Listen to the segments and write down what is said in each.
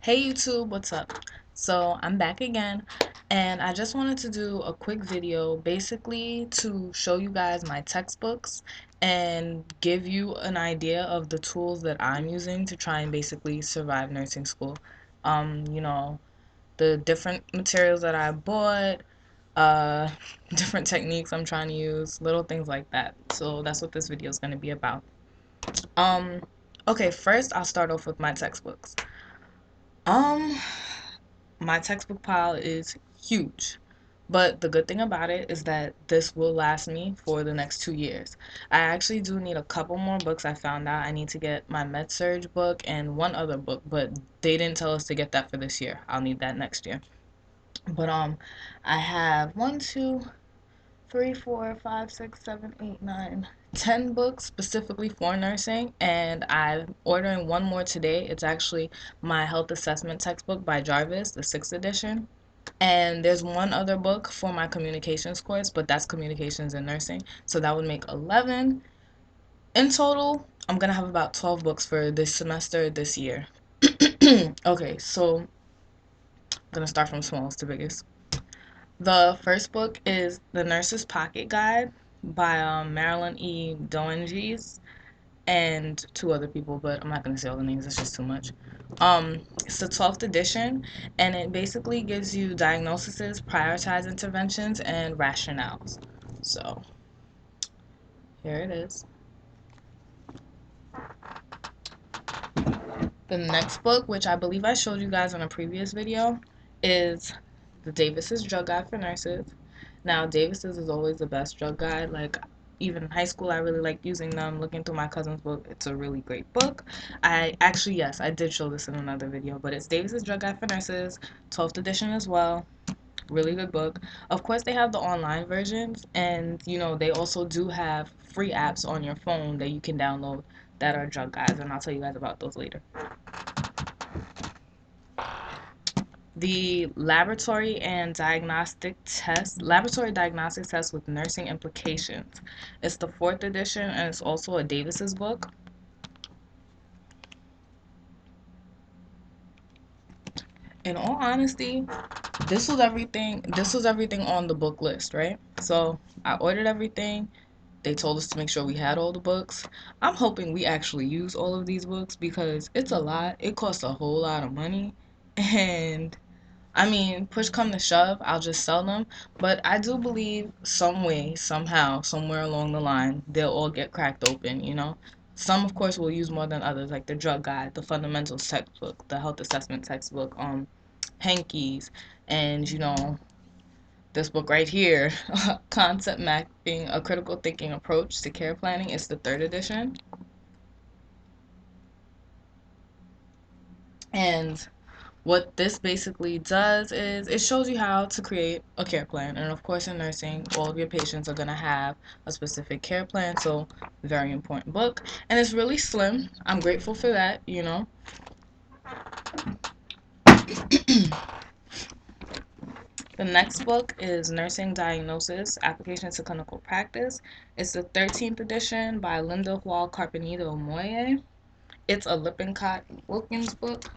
Hey YouTube, what's up? So I'm back again, and I just wanted to do a quick video basically to show you guys my textbooks and give you an idea of the tools that I'm using to try and basically survive nursing school. You know, the different materials that I bought, uh, different techniques I'm trying to use, little things like that. So that's what this video is going to be about. Um, okay, first I'll start off with my textbooks. Um, my textbook pile is huge. But the good thing about it is that this will last me for the next 2 years. I actually do need a couple more books. I found out I need to get my med-surg book and one other book, but they didn't tell us to get that for this year. I'll need that next year. But I have 10 books specifically for nursing, and I'm ordering one more today. It's actually my health assessment textbook by Jarvis, the 6th edition. And there's one other book for my communications course, but that's communications in nursing. So that would make 11. In total, I'm going to have about 12 books for this semester, this year. Okay, so I'm going to start from smallest to biggest. The first book is The Nurse's Pocket Guide by Marilyn E. Doenges and two other people, but I'm not going to say all the names, it's just too much. It's the 12th edition, and it basically gives you diagnoses, prioritized interventions, and rationales. So, here it is. The next book, which I believe I showed you guys in a previous video, is the Davis's Drug Guide for Nurses. Now, Davis's is always the best drug guide. Like, even in high school, I really liked using them. Looking through my cousin's book, it's a really great book. Yes, I did show this in another video, but it's Davis's Drug Guide for Nurses, 12th edition as well. Really good book. Of course, they have the online versions, and they also do have free apps on your phone that you can download that are drug guides, and I'll tell you guys about those later. The laboratory diagnostic test with nursing implications. It's the 4th edition, and it's also a Davis's book. In all honesty, this was everything on the book list, right? So I ordered everything. They told us to make sure we had all the books. I'm hoping we actually use all of these books because it's a lot. It costs a whole lot of money, and I mean, push come to shove, I'll just sell them. But I do believe some way, somehow, somewhere along the line, they'll all get cracked open. Some, of course, will use more than others, like the drug guide, the fundamentals textbook, the health assessment textbook, hankies, and, this book right here, Concept Mapping, A Critical Thinking Approach to Care Planning. It's the 3rd edition. And what this basically does is it shows you how to create a care plan. And of course, in nursing, all of your patients are going to have a specific care plan. So, very important book. And it's really slim. I'm grateful for that. The next book is Nursing Diagnosis, Application to Clinical Practice. It's the 13th edition by Linda Hual Carpenito Moye. It's a Lippincott Wilkins book.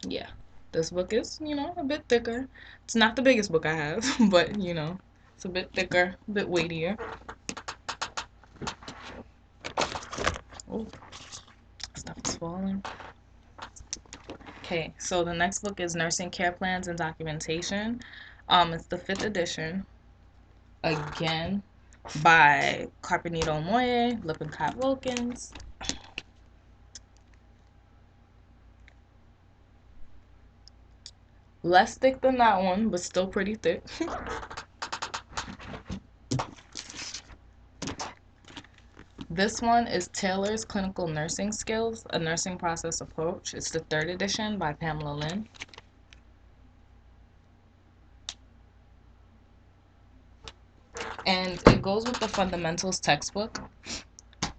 Yeah, this book is, a bit thicker. It's not the biggest book I have, but, it's a bit thicker, a bit weightier. Oh, stuff is falling. Okay, so the next book is Nursing Care Plans and Documentation. It's the 5th edition, again, by Carpenito Moye, Lippincott Wilkins. Less thick than that one, but still pretty thick. This one is Taylor's Clinical Nursing Skills, A Nursing Process Approach. It's the 3rd edition by Pamela Lynn. And it goes with the Fundamentals textbook,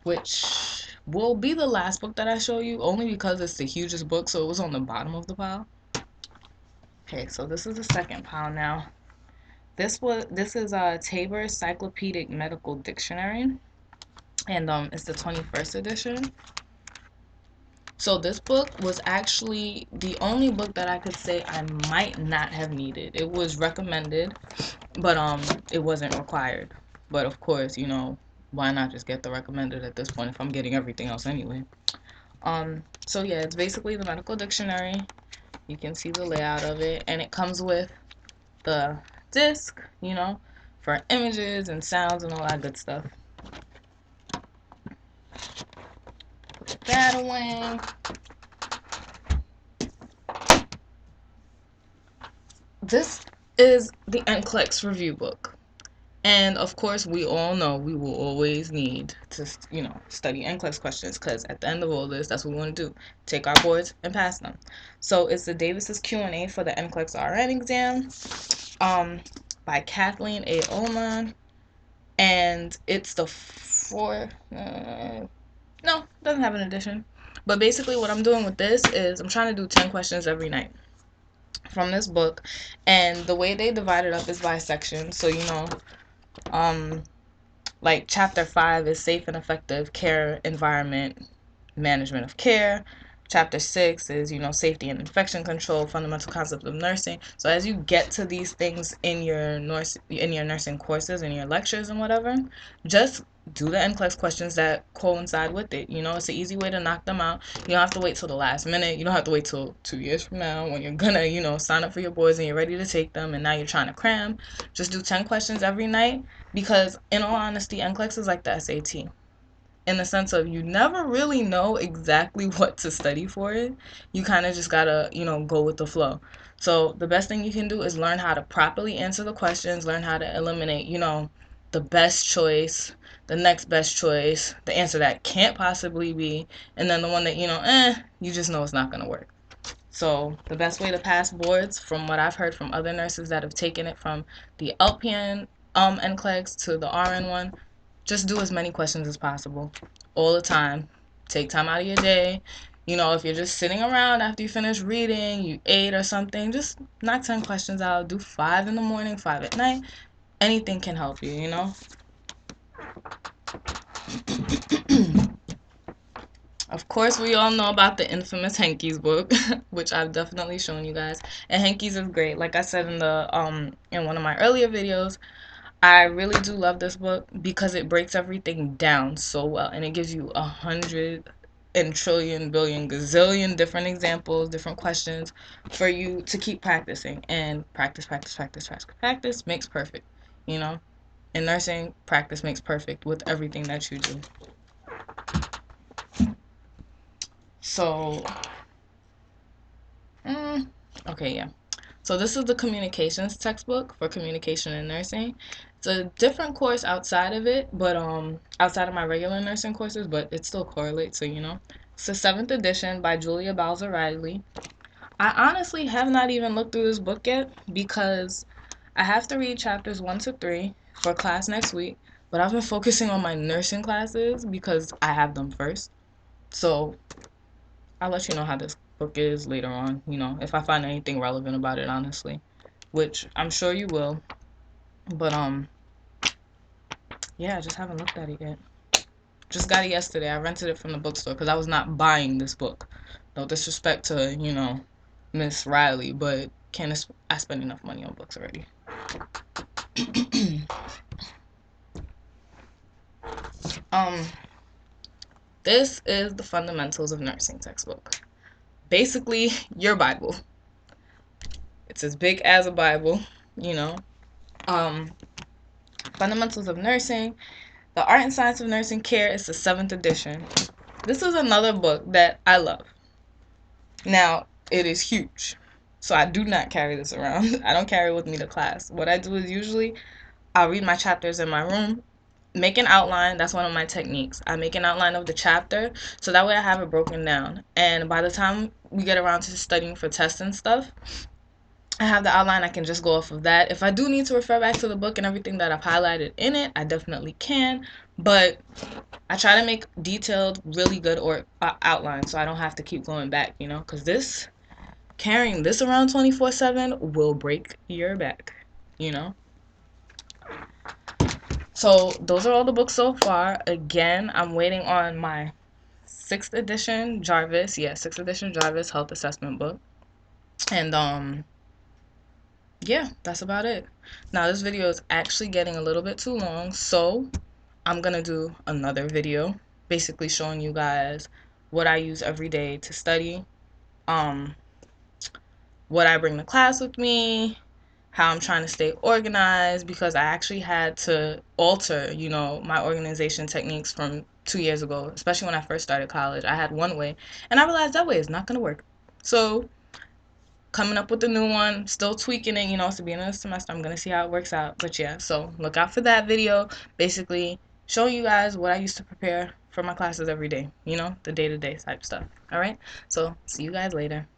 which will be the last book that I show you, only because it's the hugest book, so it was on the bottom of the pile. Okay, so this is the second pile now. This is Tabor's Cyclopedic Medical Dictionary, and it's the 21st edition. So this book was actually the only book that I could say I might not have needed. It was recommended, but it wasn't required. But of course, you know, why not just get the recommended at this point if I'm getting everything else anyway? So yeah, it's basically the medical dictionary. You can see the layout of it, and it comes with the disc, you know, for images and sounds and all that good stuff. Put that away. This is the NCLEX review book. And of course, we all know we will always need to, you know, study NCLEX questions, because at the end of all this, that's what we want to do: take our boards and pass them. So it's the Davis's Q&A for the NCLEX RN exam, by Kathleen A. Ullman, and it's the no, doesn't have an edition. But basically, what I'm doing with this is I'm trying to do 10 questions every night from this book, and the way they divide it up is by section. So you know, like chapter 5 is safe and effective care environment management of care. Chapter 6 is, you know, safety and infection control, fundamental concepts of nursing. So as you get to these things in your nursing courses and your lectures and whatever, just do the NCLEX questions that coincide with it. You know, it's an easy way to knock them out. You don't have to wait till the last minute. You don't have to wait till 2 years from now when you're gonna, you know, sign up for your boards and you're ready to take them and now you're trying to cram. Just do 10 questions every night, because in all honesty, NCLEX is like the SAT, in the sense of you never really know exactly what to study for it. You kind of just gotta, you know, go with the flow. So the best thing you can do is learn how to properly answer the questions, learn how to eliminate, you know, the best choice, the next best choice, the answer that can't possibly be, and then the one that, you know, you just know it's not gonna work. So the best way to pass boards, from what I've heard from other nurses that have taken it from the LPN NCLEX to the RN one, just do as many questions as possible all the time. Take time out of your day. You know, if you're just sitting around after you finish reading, you ate or something, just knock 10 questions out. Do 5 in the morning, 5 at night. Anything can help you, you know? Of course, we all know about the infamous Henke's book, which I've definitely shown you guys. And Henke's is great. Like I said in one of my earlier videos, I really do love this book because it breaks everything down so well, and it gives you 100 and trillion, billion, gazillion different examples, different questions for you to keep practicing. And practice, practice, practice, practice, practice makes perfect. You know, in nursing, practice makes perfect with everything that you do. So, okay, yeah. So this is the communications textbook for communication in nursing. It's a different course outside of it, but outside of my regular nursing courses, but it still correlates, so you know. It's the 7th edition by Julia Bowser Riley. I honestly have not even looked through this book yet because I have to read chapters 1 to 3 for class next week, but I've been focusing on my nursing classes because I have them first. So I'll let you know how this book is later on, you know, if I find anything relevant about it, honestly, which I'm sure you will. But yeah, I just haven't looked at it yet. Just got it yesterday. I rented it from the bookstore because I was not buying this book. No disrespect to, you know, Miss Riley, but I spend enough money on books already. This is the Fundamentals of Nursing textbook. Basically, your Bible. It's as big as a Bible, you know. Fundamentals of Nursing, The Art and Science of Nursing Care is the 7th edition. This is another book that I love. Now, it is huge, so I do not carry this around. I don't carry it with me to class. What I do is usually I'll read my chapters in my room, make an outline. That's one of my techniques. I make an outline of the chapter, so that way I have it broken down. And by the time we get around to studying for tests and stuff, I have the outline. I can just go off of that. If I do need to refer back to the book and everything that I've highlighted in it, I definitely can. But I try to make detailed, really good outlines so I don't have to keep going back, you know, because carrying this around 24/7 will break your back, you know. So those are all the books so far. Again, I'm waiting on my 6th edition Jarvis. Yeah, 6th edition Jarvis health assessment book. And yeah, that's about it. Now this video is actually getting a little bit too long, so I'm gonna do another video basically showing you guys what I use every day to study, what I bring to class with me, how I'm trying to stay organized, because I actually had to alter, my organization techniques from 2 years ago, especially when I first started college. I had one way, and I realized that way is not going to work. So, coming up with a new one, still tweaking it, it's the beginning of the semester. I'm going to see how it works out. But yeah, so look out for that video, basically showing you guys what I used to prepare for my classes every day, the day-to-day type stuff. All right, so see you guys later.